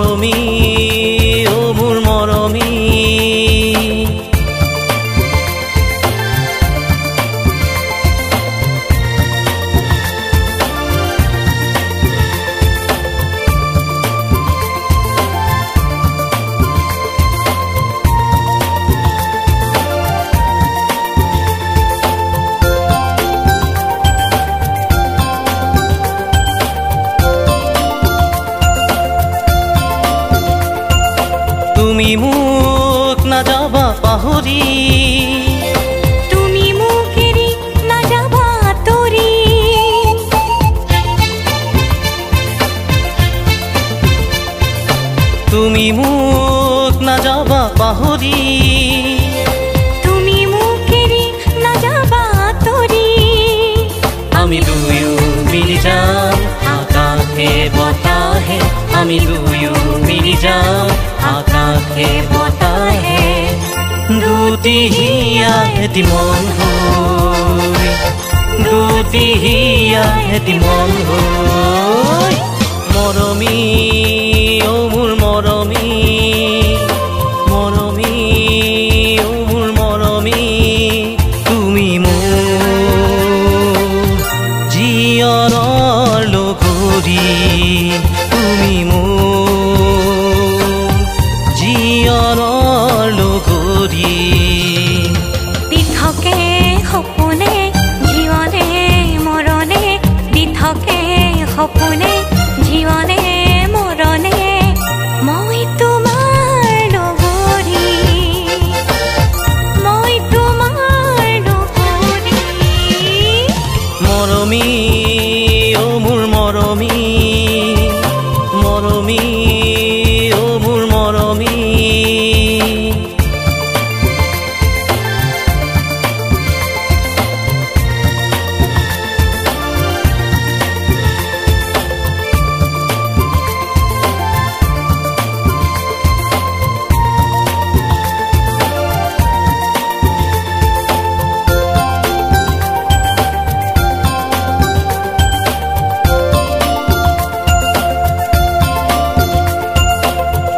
মৰমী ও মোৰ মৰমী তুমি মোক নাযাবা পাহৰি তুমি মোক এৰি নাযাবা আঁতৰি তুমি মোক নাযাবা পাহৰি তুমি মোক এৰি নাযাবা আঁতৰি আমি দুয়ো মিলি যাম আকাশে বতাহে আমি দুয়ো মিলি যাম আকাশে বতাহে দুটি হিয়া এটি মন হৈ দুটি হিয়া এটি মন হৈ মৰমী ও মোৰ মৰমী মৰমী ও মোৰ মৰমী তুমি মোৰ জীৱনৰ লগৰী তুমি মোৰ জীৱনৰ লগৰী পৃথকে সপোনে জীৱনে মৰণে পৃথকে সপোনে জীৱনে মৰণে মই তোমাৰ লগৰী মই তোমাৰ লগৰী মৰমী ও মোৰ মৰমী মৰমী ও মোৰ মৰমী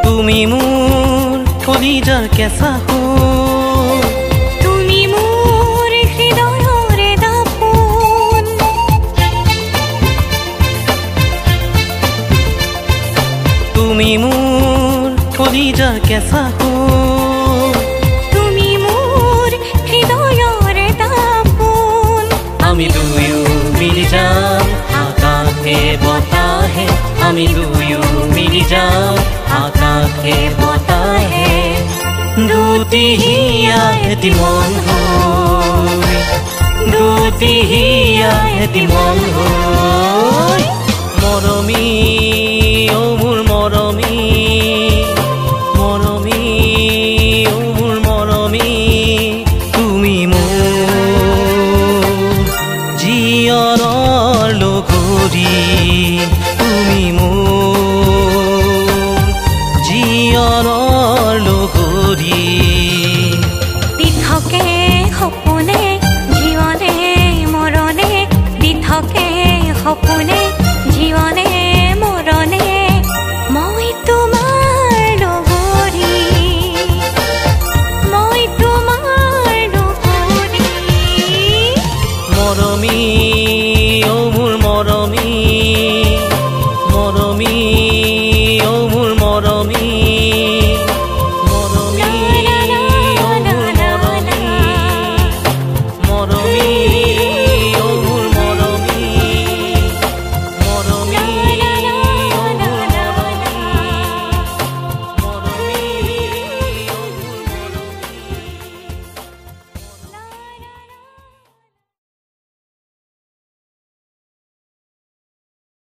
তুমি মোৰ কলিজাৰ কেঁচা সোণ তুমি মোৰ হৃদয়ৰে দাপোন তুমি মোৰ কলিজাৰ কেঁচা সোণ তুমি মোৰ হৃদয়ৰে দাপোন আমি দুয়ো মিলি যাম আকাশে বতাহে আমি দুয়ো মিলি যাম আকাশে বতাহে দুটি হিয়া এটি মন হৈ দুটি হিয়া এটি মন হৈ মৰমী ও মোৰ মৰমী মৰমী ও মোৰ মৰমী তুমি মোৰ জীৱনৰ লগৰী তুমি মোৰ জীৱনৰ লগৰী পৃথকে সপোনে জীৱনে মৰণে পৃথকে সপোনে জীৱনে মৰণে মই তোমাৰ লগৰী মই তোমাৰ লগৰী মৰমী ও মোৰ মৰমী মৰমী